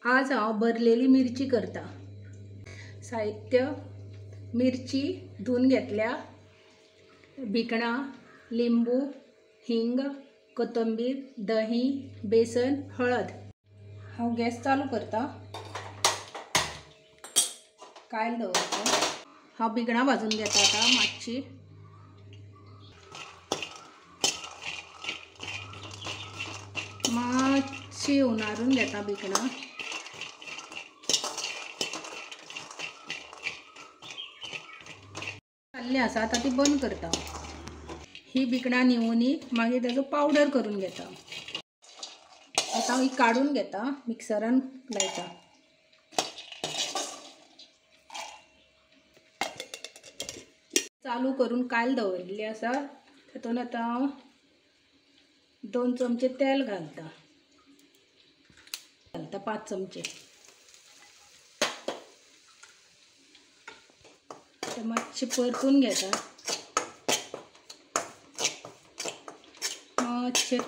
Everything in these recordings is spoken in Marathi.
आज हांव भरलेली मिरची करता। साहित्य: मिरची धुवन घेतल्या, भिकणां, लिंबू, हिंग, कोथिंबीर, दही, बेसन, हळद। हांव गॅस चालू करता, कायल दवरता। हांव भिकणां भाजून घेता आता मातशी। मातशी उणारून घेता भिकणां। जाल्ली आसा आता ती बंद करता। ही भिकणां निवुनी मागीर ताजो पावडर करून घेता। आता ही काढून घेता, मिक्सरान लायता। चालू करून कायल दवरलेली आसा, तातूंत आता हांव 2 चमचे तेल घालता। 5 चमचे। मातशें परतून घेता। मातशें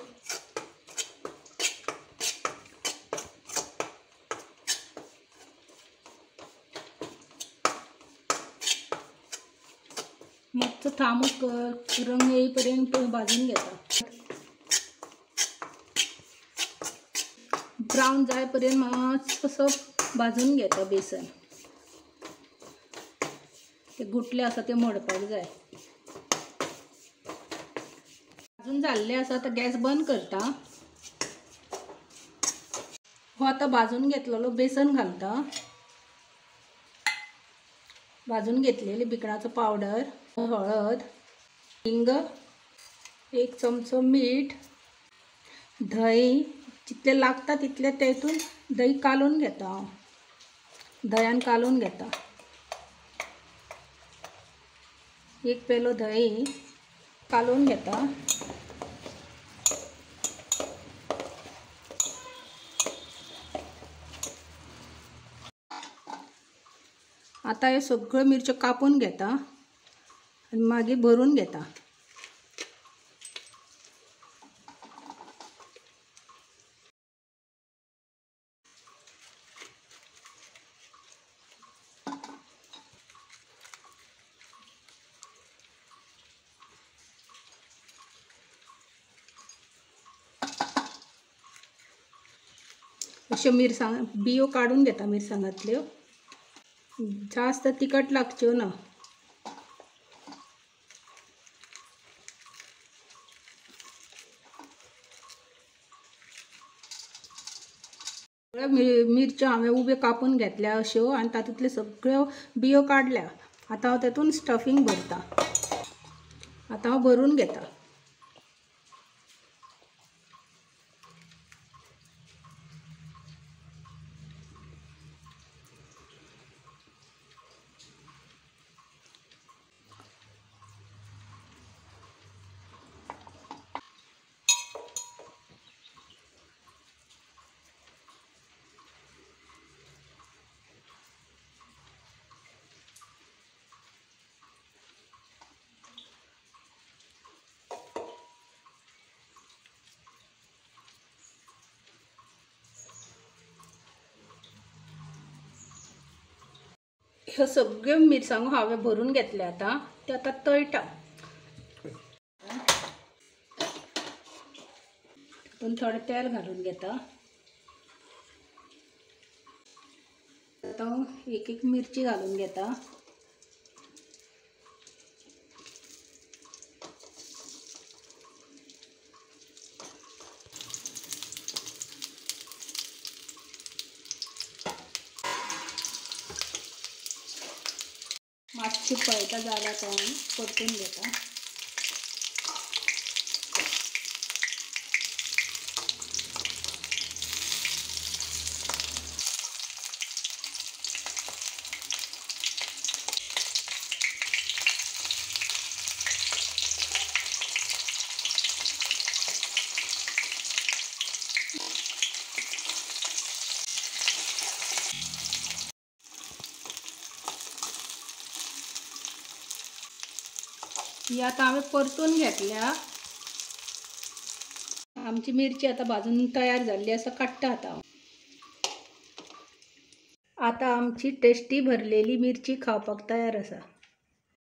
मातसो थांबूच रंग येईपर्यंत भाजून घेता। ब्राऊन जायपर्यंत मातसो भाजून घेता बेसन। ते गुटले आसा ते मोडपाक जाय। भाजून जाल्ले आसा, आता गॅस बंद करता। हो आता भाजून घेतलेलो बेसन घालता। भाजून घेतलेली भिकणाचो पावडर, हळद, हिंग, 1 चमचो मीठ, दही जितले लागता तितले तेतून दही कालून घेता। हांव दह्यान कालून घेता। 1 पेलो दही कालून घेता। आता हे सगळ्यो मिरच्यो कापून घेता आणि मागीर भरून घेता। अश्यो मिरसांग बियो काढून घेता मिरसांगांतल्यो। जास्त तिखट लागच्यो ना। मिरच्यो हांवें उब्यो कापून घेतल्या अश्यो आनी तातूंतल्यो सगळ्यो बियो काडल्या। आता हांव तातूंत स्टफिंग भरता। आता हांव भरून घेता। ह्यो सगळ्यो मिरसांगो हांवें भरून घेतल्या। आता ते आता तळटा। तातूंत थोडें तेल घालून घेता। आता हांव एक मिरची घालून घेता। मातशी पळटा जाल्यार हांव परतून घेता। ही आता हांवें परतून घेतल्या। आमची मिरची आता भाजून तयार जाल्ली आसा, काडटा आता हांव। आता आमची टेस्टी भरलेली मिरची खावपाक तयार आसा.